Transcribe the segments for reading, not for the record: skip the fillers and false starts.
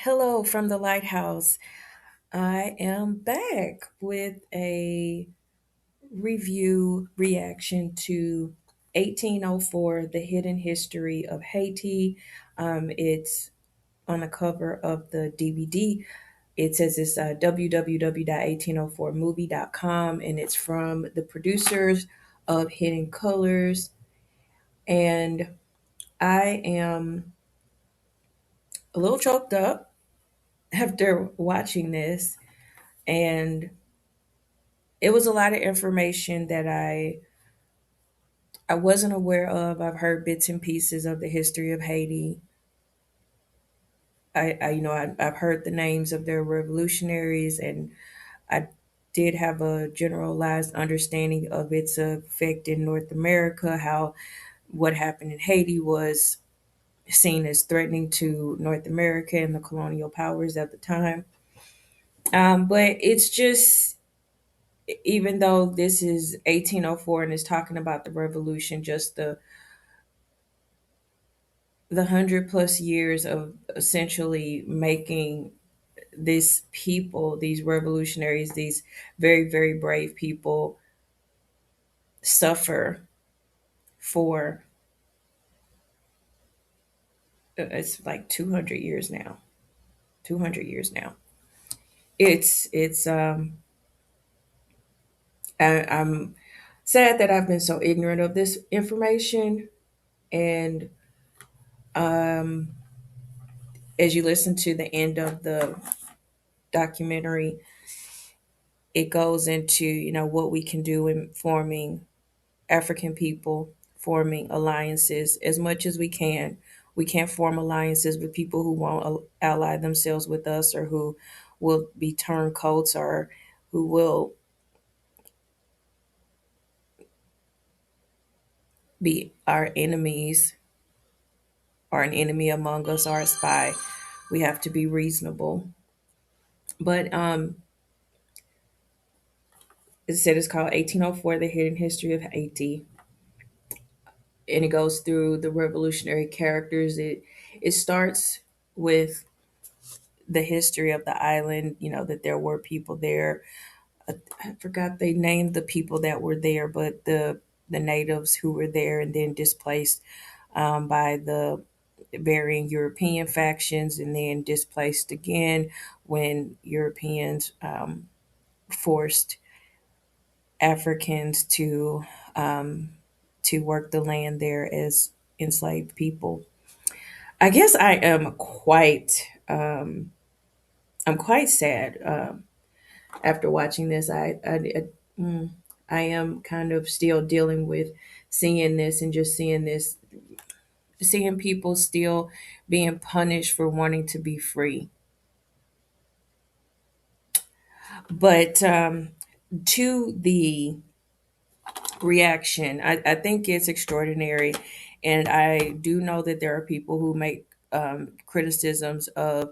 Hello from the lighthouse. I am back with a review reaction to 1804 The Hidden History of Haiti. It's on the cover of the DVD. It says it's www.1804movie.com, and it's from the producers of Hidden Colors. And I am a little choked up after watching this, and it was a lot of information that I wasn't aware of. I've heard bits and pieces of the history of Haiti. I've heard the names of their revolutionaries, and I did have a generalized understanding of its effect in North America. How what happened in Haiti was seen as threatening to North America and the colonial powers at the time. But it's just, even though this is 1804 and is talking about the revolution, just the 100 plus years of essentially making these people, these revolutionaries, these very, very brave people suffer for, it's like 200 years now. 200 years now. I'm sad that I've been so ignorant of this information. And as you listen to the end of the documentary, it goes into, what we can do in forming African people, forming alliances as much as we can. We can't form alliances with people who won't ally themselves with us, or who will be turncoats, or who will be our enemies, or an enemy among us, or a spy. We have to be reasonable. But it said it's called 1804, The Hidden History of Haiti. And it goes through the revolutionary characters. It starts with the history of the island, that there were people there. I forgot they named the people that were there, but the natives who were there and then displaced by the varying European factions, and then displaced again when Europeans forced Africans to work the land there as enslaved people. I guess I'm quite sad after watching this. I am kind of still dealing with seeing this, and just seeing this, seeing people still being punished for wanting to be free. But to the reaction, I think it's extraordinary. And I do know that there are people who make criticisms of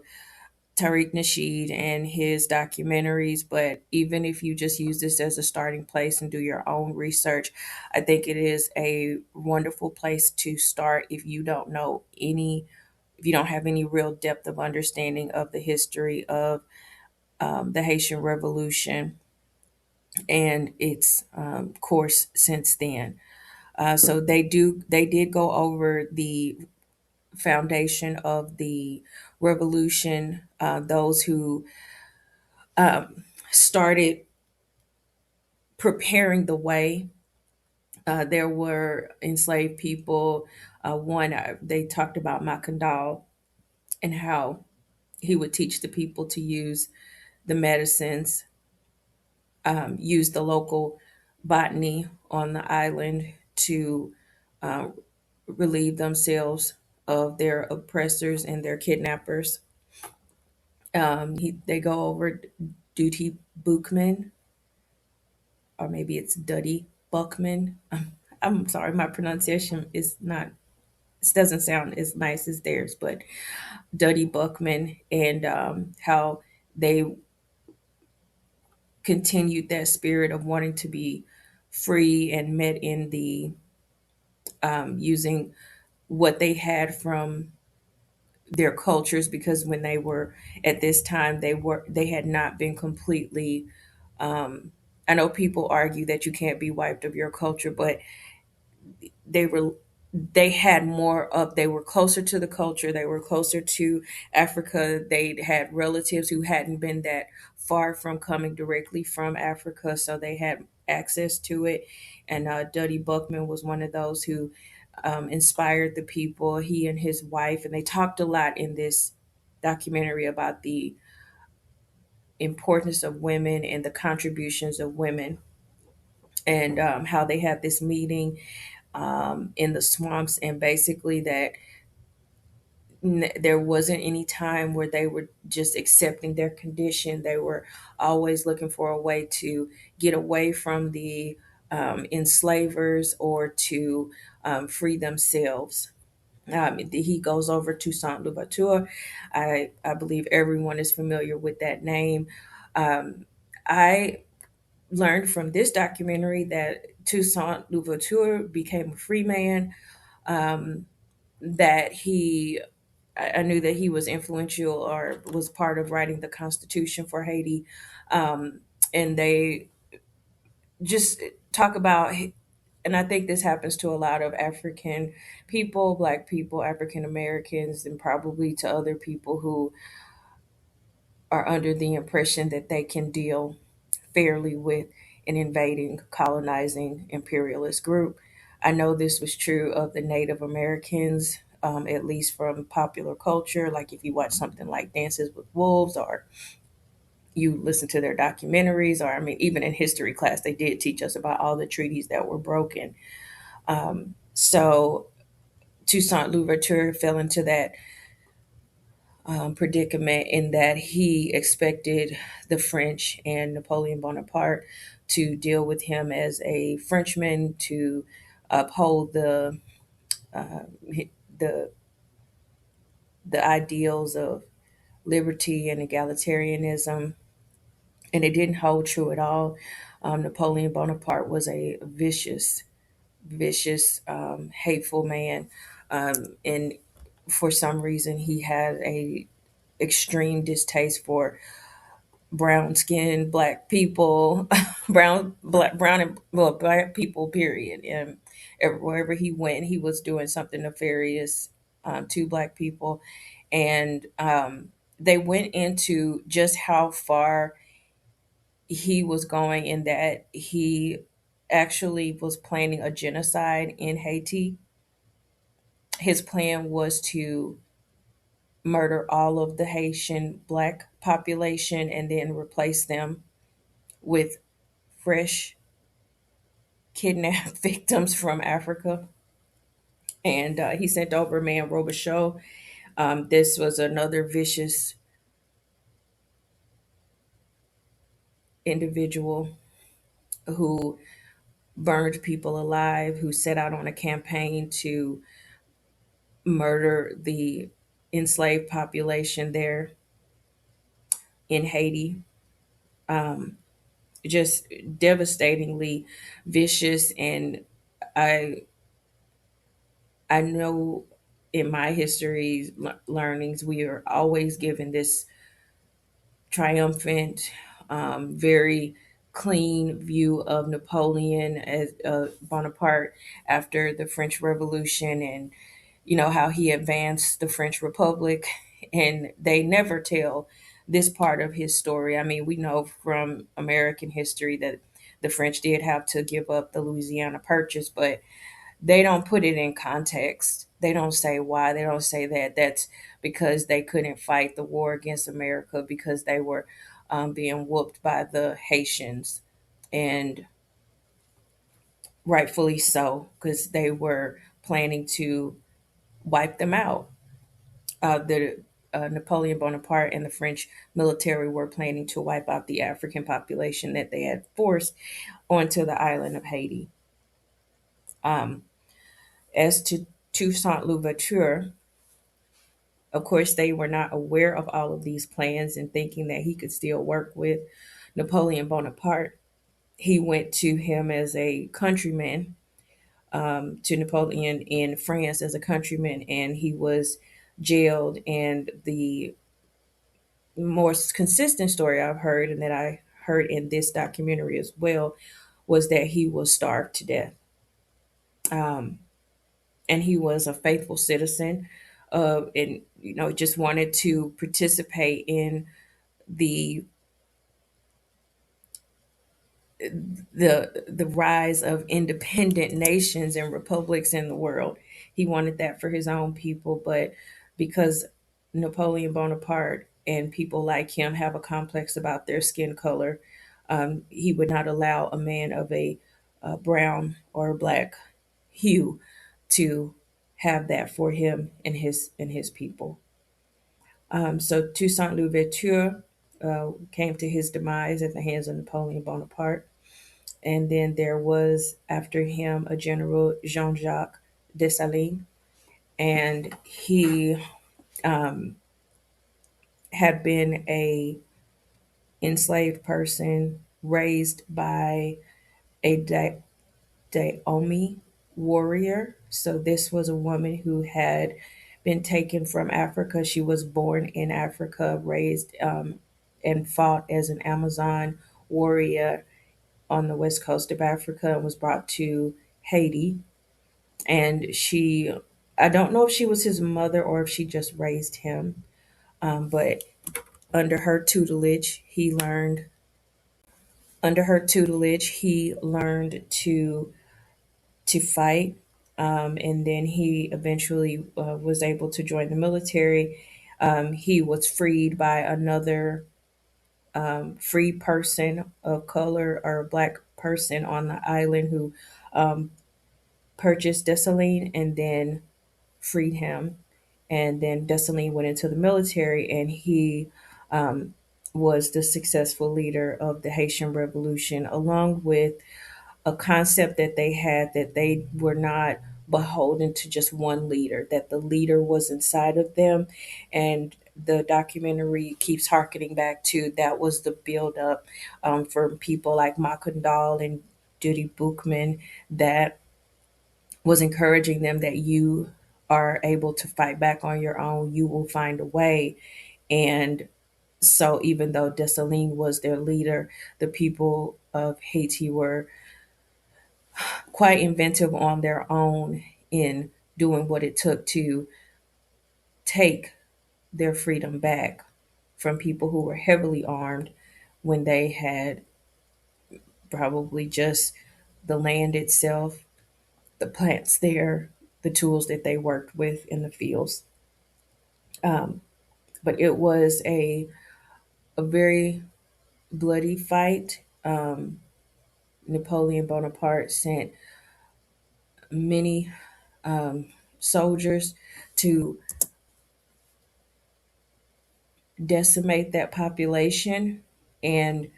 Tariq Nasheed and his documentaries. But even if you just use this as a starting place and do your own research, I think it is a wonderful place to start if you don't know any, if you don't have any real depth of understanding of the history of the Haitian Revolution and its course since then. So they did go over the foundation of the revolution, those who started preparing the way. There were enslaved people. One, they talked about Makandal, and how he would teach the people to use the medicines, use the local botany on the island to uh, relieve themselves of their oppressors and their kidnappers. They go over Duty Bookman, or maybe it's Duddy Buckman. I'm sorry, my pronunciation is not. It doesn't sound as nice as theirs, but Duddy Buckman, and how they continued that spirit of wanting to be free, and met in the using what they had from their cultures, because when they were at this time, they had not been completely. Um, I know people argue that you can't be wiped of your culture, but they were they had more of they were closer to the culture, they were closer to Africa, they had relatives who hadn't been that far from coming directly from Africa, so they had access to it. And Duddy Buckman was one of those who inspired the people, he and his wife, and they talked a lot in this documentary about the importance of women and the contributions of women, and how they had this meeting in the swamps, and basically that there wasn't any time where they were just accepting their condition. They were always looking for a way to get away from the enslavers, or to free themselves. He goes over to Saint Louverture. I believe everyone is familiar with that name. I learned from this documentary that Toussaint Louverture became a free man, that I knew that he was influential or was part of writing the Constitution for Haiti. And they just talk about, and I think this happens to a lot of African people, Black people, African Americans, and probably to other people who are under the impression that they can deal fairly with an invading, colonizing imperialist group. I know this was true of the Native Americans, at least from popular culture. Like if you watch something like Dances with Wolves, or you listen to their documentaries, or I mean, even in history class, they did teach us about all the treaties that were broken. So Toussaint Louverture fell into that predicament, in that he expected the French and Napoleon Bonaparte to deal with him as a Frenchman, to uphold uh, the the ideals of liberty and egalitarianism, and it didn't hold true at all. Napoleon Bonaparte was a vicious, hateful man, and for some reason he had a extreme distaste for brown skinned black people, brown and well black people. Period. And wherever he went, he was doing something nefarious to black people, and they went into just how far he was going, in that he actually was planning a genocide in Haiti. His plan was to murder all of the Haitian black population and then replace them with fresh kidnapped victims from Africa. And he sent over man Robichaud. This was another vicious individual who burned people alive, who set out on a campaign to murder the enslaved population there in Haiti. Just devastatingly vicious. And I I know in my history learnings, we are always given this triumphant, very clean view of Napoleon as Bonaparte after the French Revolution, and how he advanced the French Republic, and they never tell this part of his story. I mean, we know from American history that the French did have to give up the Louisiana Purchase, but they don't put it in context. They don't say why. They don't say that that's because they couldn't fight the war against America, because they were being whooped by the Haitians, and rightfully so, because they were planning to wipe them out. The Napoleon Bonaparte and the French military were planning to wipe out the African population that they had forced onto the island of Haiti. As to Toussaint Louverture, of course, they were not aware of all of these plans, and thinking that he could still work with Napoleon Bonaparte, he went to him as a countryman, to Napoleon in France as a countryman, and he was jailed. And the more consistent story I've heard, and that I heard in this documentary as well, was that he was starved to death. Um, and he was a faithful citizen, and just wanted to participate in the the rise of independent nations and republics in the world. He wanted that for his own people, but because Napoleon Bonaparte and people like him have a complex about their skin color, he would not allow a man of a brown or black hue to have that for him and his people. So Toussaint Louverture came to his demise at the hands of Napoleon Bonaparte. And then there was after him a general Jean-Jacques Dessalines, and he had been a enslaved person raised by a Daomi warrior. So this was a woman who had been taken from Africa. She was born in Africa, raised and fought as an Amazon warrior on the west coast of Africa, and was brought to Haiti. And I don't know if she was his mother or if she just raised him, but under her tutelage, he learned to fight, and then he eventually was able to join the military. He was freed by another free person of color or a black person on the island who purchased Dessalines and then freed him. And then Dessalines went into the military, and he was the successful leader of the Haitian Revolution, along with a concept that they had that they were not beholden to just one leader, that the leader was inside of them. And the documentary keeps harkening back to that was the buildup for people like Makandal and Judy Bookman, that was encouraging them that you are able to fight back on your own, you will find a way. And so even though Dessalines was their leader, the people of Haiti were quite inventive on their own in doing what it took to take their freedom back from people who were heavily armed when they had probably just the land itself, the plants there, the tools that they worked with in the fields. But it was a very bloody fight. Napoleon Bonaparte sent many soldiers to decimate that population, and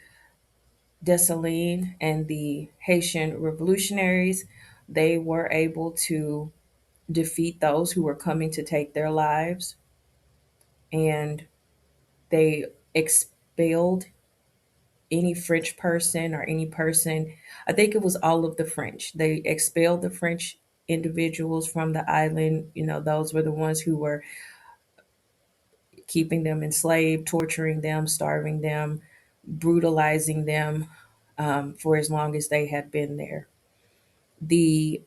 Dessalines and the Haitian revolutionaries, they were able to defeat those who were coming to take their lives, and they expelled any French person or any person. I think it was all of the French. They expelled the French individuals from the island. Those were the ones who were keeping them enslaved, torturing them, starving them, brutalizing them for as long as they had been there. The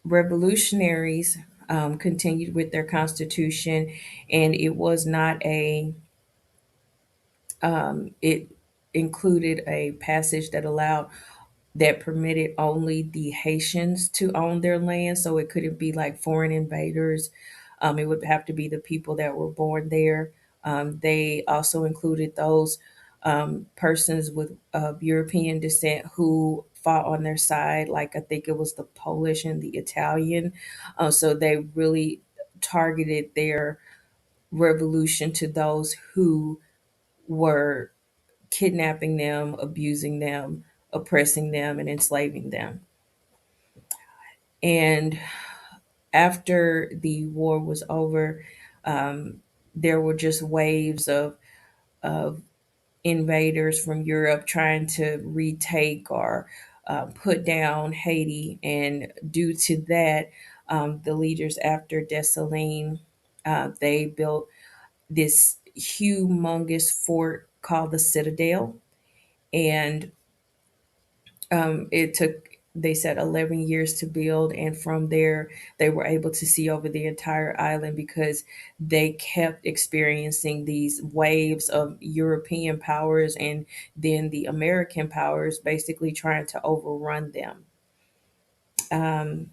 revolutionaries continued with their constitution, and it was not it included a passage that permitted only the Haitians to own their land. So it couldn't be like foreign invaders. It would have to be the people that were born there. They also included those persons with European descent who fought on their side, like I think it was the Polish and the Italian. So they really targeted their revolution to those who were kidnapping them, abusing them, oppressing them, and enslaving them. And after the war was over, there were just waves of invaders from Europe trying to retake or put down Haiti. And due to that, the leaders after Dessalines. They built this humongous fort called the Citadel, and it took, they said, 11 years to build. And from there, they were able to see over the entire island because they kept experiencing these waves of European powers and then the American powers basically trying to overrun them. Um,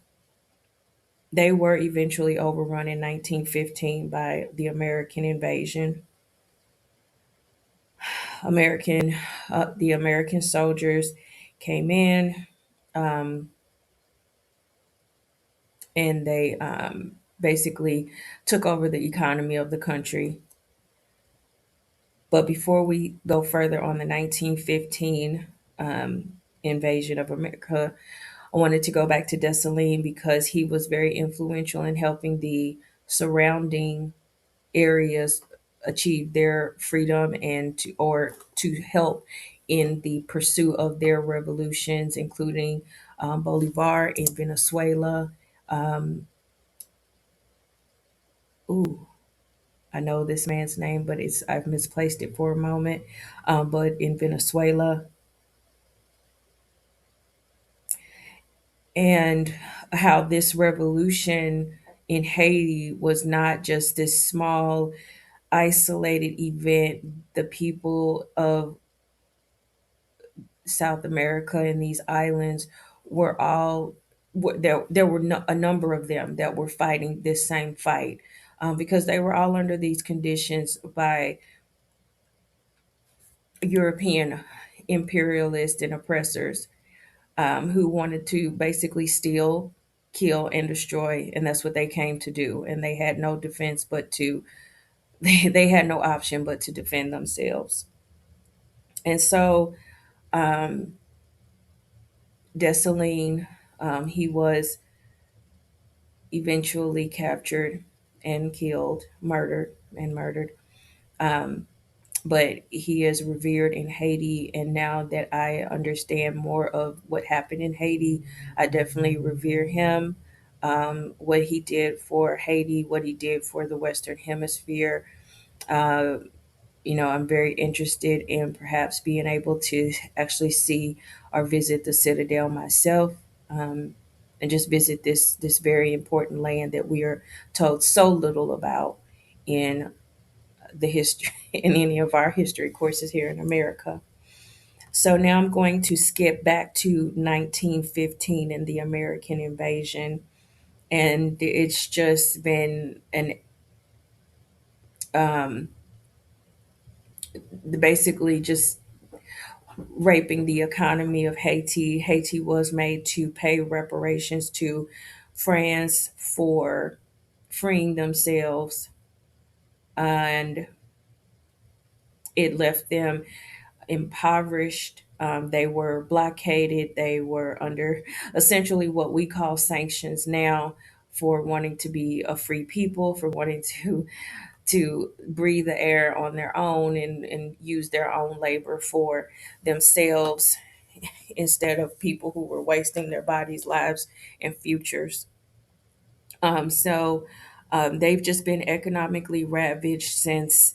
they were eventually overrun in 1915 by the American invasion. The American soldiers came in, um, and they basically took over the economy of the country. But before we go further on the 1915 invasion of America, I wanted to go back to Dessalines because he was very influential in helping the surrounding areas achieve their freedom and to help in the pursuit of their revolutions, including Bolivar in Venezuela. Um, ooh, I know this man's name, but it's I've misplaced it for a moment. But in Venezuela, and how this revolution in Haiti was not just this small, isolated event. The people of South America and these islands were all there. There were a number of them that were fighting this same fight because they were all under these conditions by European imperialists and oppressors who wanted to basically steal, kill, and destroy, and that's what they came to do. And they had no defense but to they had no option but to defend themselves. And so Dessalines, he was eventually captured and killed, murdered. Um, but he is revered in Haiti. And now that I understand more of what happened in Haiti, I definitely revere him. What he did for Haiti, what he did for the Western Hemisphere. Uh, I'm very interested in perhaps being able to actually see or visit the Citadel myself. And just visit this very important land that we are told so little about in the history in any of our history courses here in America. So now I'm going to skip back to 1915 and the American invasion, and it's just been an um, basically just raping the economy of Haiti. Haiti was made to pay reparations to France for freeing themselves, and it left them impoverished. They were blockaded. They were under essentially what we call sanctions now for wanting to be a free people, for wanting to breathe the air on their own and use their own labor for themselves instead of people who were wasting their bodies, lives, and futures. They've just been economically ravaged since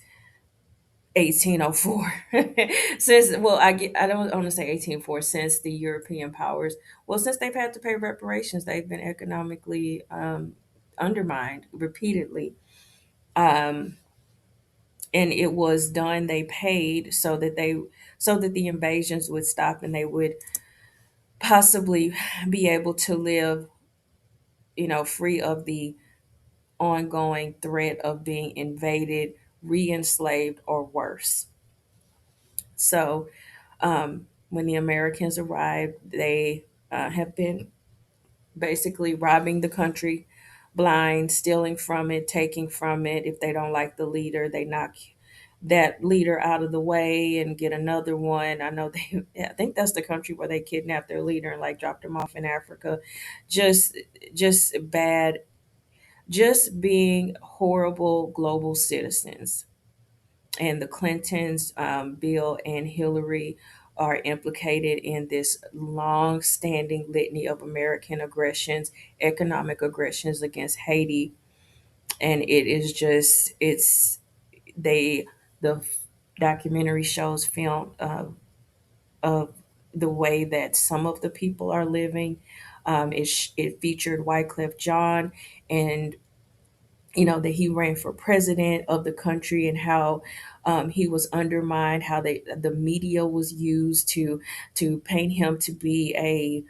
1804. Since, well, I don't want to say 1804, since the European powers, well, since they've had to pay reparations, they've been economically undermined repeatedly. Um, and it was done, they paid so that the invasions would stop and they would possibly be able to live, free of the ongoing threat of being invaded, re-enslaved, or worse. So when the Americans arrived, they have been basically robbing the country blind, stealing from it, taking from it. If they don't like the leader, they knock that leader out of the way and get another one. I know they, I think that's the country where they kidnapped their leader and like dropped him off in Africa. Just, just bad, just being horrible global citizens. And the Clintons, Bill and Hillary, are implicated in this long standing litany of American aggressions, economic aggressions against Haiti. And it is just, they, the documentary shows film of the way that some of the people are living. It featured Wycliffe John, and that he ran for president of the country, and how he was undermined, how the media was used to paint him to be a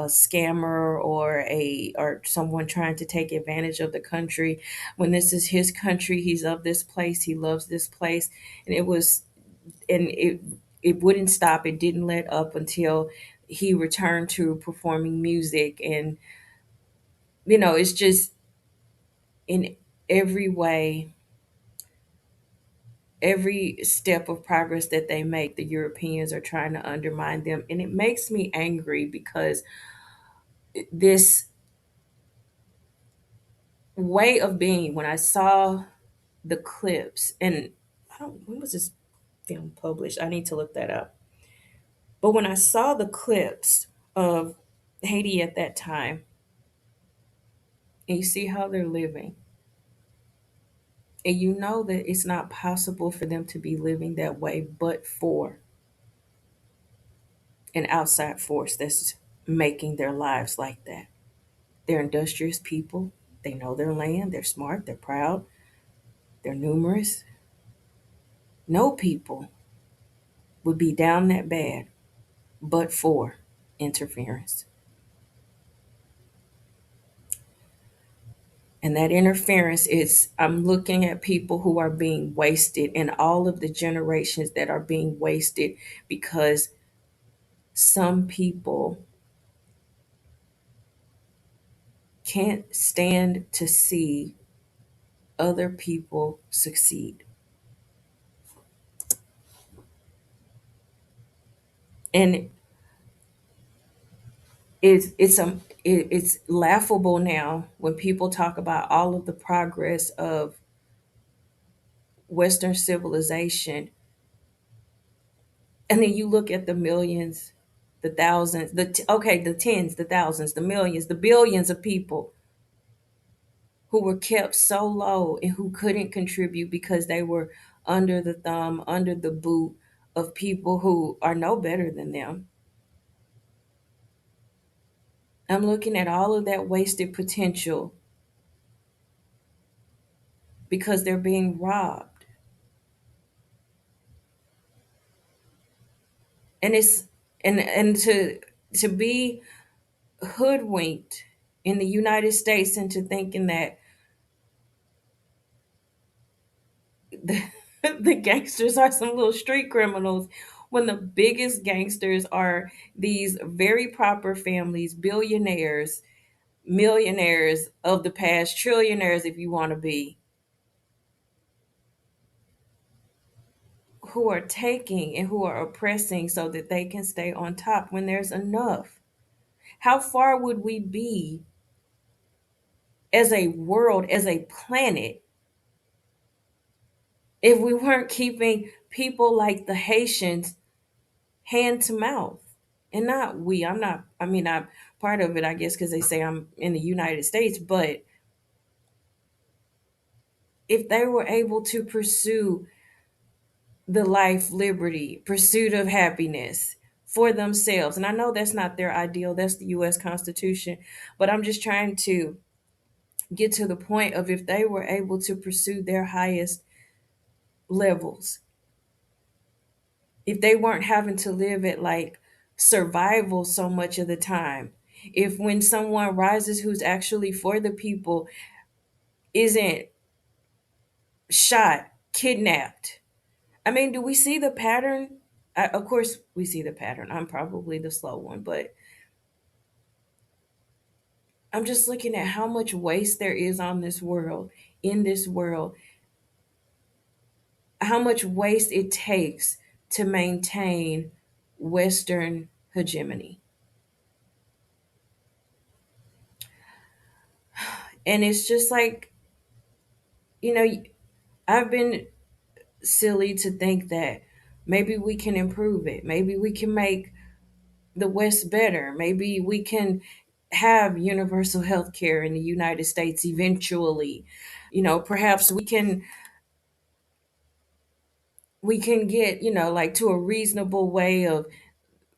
scammer, or someone trying to take advantage of the country, when this is his country. He's of this place, he loves this place. And it wouldn't stop, it didn't let up until he returned to performing music. And it's just, in every way, every step of progress that they make, the Europeans are trying to undermine them. And it makes me angry because this way of being, when I saw the clips, and I don't, when was this film published? I need to look that up. But when I saw the clips of Haiti at that time, and you see how they're living, and you know that it's not possible for them to be living that way but for an outside force that's making their lives like that. They're industrious people. They know their land. They're smart. They're proud. They're numerous. No people would be down that bad but for interference. And that interference is, I'm looking at people who are being wasted, and all of the generations that are being wasted because some people can't stand to see other people succeed. And it's laughable now when people talk about all of the progress of Western civilization, and then you look at the millions, the thousands, the tens, the thousands, the millions, the billions of people who were kept so low and who couldn't contribute because they were under the thumb, under the boot of people who are no better than them. I'm looking at all of that wasted potential because they're being robbed. And it's and to be hoodwinked in the United States into thinking that the, the gangsters are some little street criminals, when the biggest gangsters are these very proper families, billionaires, millionaires of the past, trillionaires if you want to be, who are taking and who are oppressing so that they can stay on top when there's enough. How far would we be as a world, as a planet, if we weren't keeping people like the Haitians hand to mouth? And not we, I'm not, I mean, I'm part of it, I guess, because they say I'm in the United States, but if they were able to pursue the life, liberty, pursuit of happiness for themselves, and I know that's not their ideal, that's the US Constitution, but I'm just trying to get to the point of, if they were able to pursue their highest levels, if they weren't having to live at like survival so much of the time, if when someone rises who's actually for the people isn't shot, kidnapped. I mean, do we see the pattern? Of course, we see the pattern. I'm probably the slow one, but I'm just looking at how much waste there is on this world, in this world, how much waste it takes to maintain Western hegemony. And it's just like, you know, I've been silly to think that Maybe we can improve it. Maybe we can make the West better. Maybe we can have universal health care in the United States eventually. Perhaps we can get, like, to a reasonable way of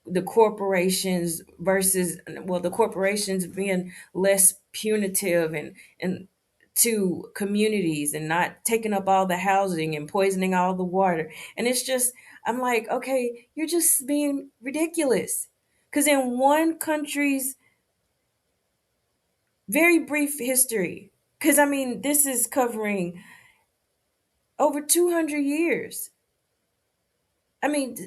the corporations versus, well, the corporations being less punitive and to communities and not taking up all the housing and poisoning all the water. And it's just, I'm like, okay, you're just being ridiculous. Because in one country's very brief history, because I mean, this is covering over 200 years. I mean,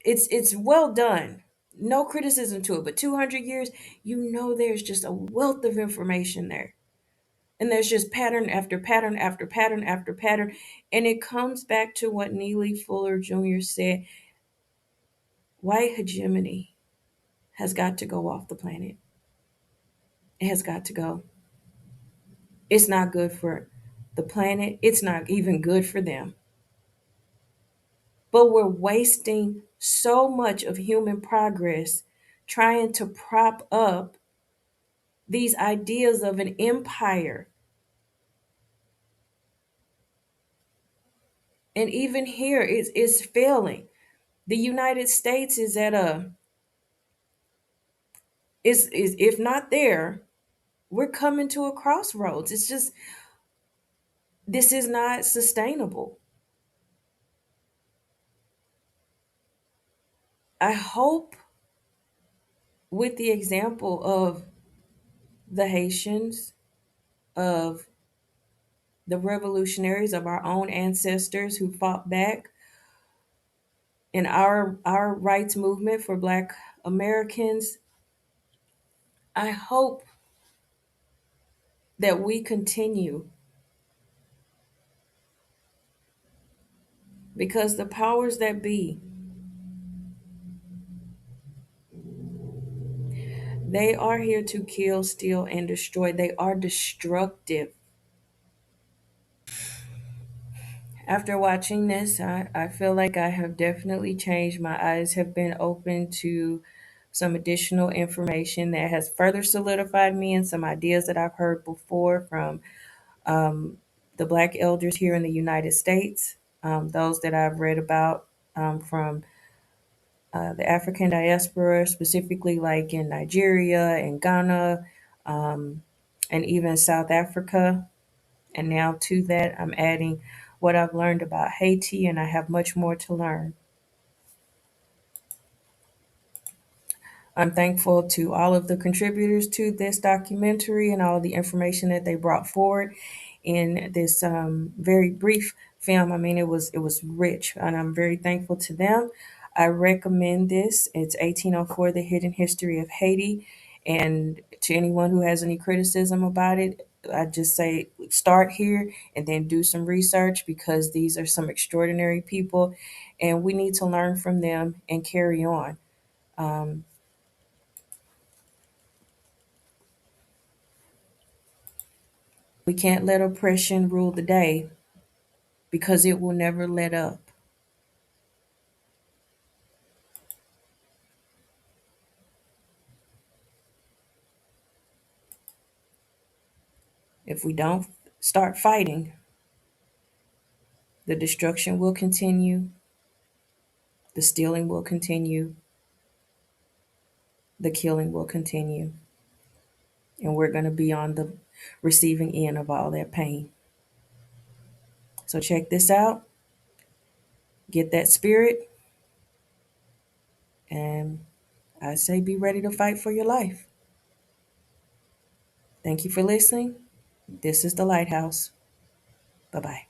it's well done. No criticism to it, but 200 years, there's just a wealth of information there. And there's just pattern after pattern after pattern after pattern. And it comes back to what Neely Fuller Jr. said: white hegemony has got to go off the planet. It has got to go. It's not good for the planet, it's not even good for them. But we're wasting so much of human progress trying to prop up these ideas of an empire. And even here, it's failing. The United States is at a is if not there, we're coming to a crossroads. It's just, this is not sustainable. I hope, with the example of the Haitians, of the revolutionaries, of our own ancestors who fought back in our rights movement for Black Americans, I hope that we continue, because the powers that be, they are here to kill, steal, and destroy. They are destructive. After watching this, I feel like I have definitely changed. My eyes have been open to some additional information that has further solidified me in some ideas that I've heard before from the Black elders here in the United States, those that I've read about from the African diaspora, specifically like in Nigeria and Ghana, and even South Africa. And now to that, I'm adding what I've learned about Haiti, and I have much more to learn. I'm thankful to all of the contributors to this documentary and all the information that they brought forward in this very brief film. I mean, it was rich, and I'm very thankful to them. I recommend this. It's 1804: The Hidden History of Haiti. And to anyone who has any criticism about it, I just say start here and then do some research, because these are some extraordinary people and we need to learn from them and carry on. Um, we can't let oppression rule the day, because it will never let up. If we don't start fighting, the destruction will continue, the stealing will continue, the killing will continue, and we're going to be on the receiving end of all that pain. So check this out, get that spirit, and I say be ready to fight for your life. Thank you for listening. This is the Lighthouse. Bye bye.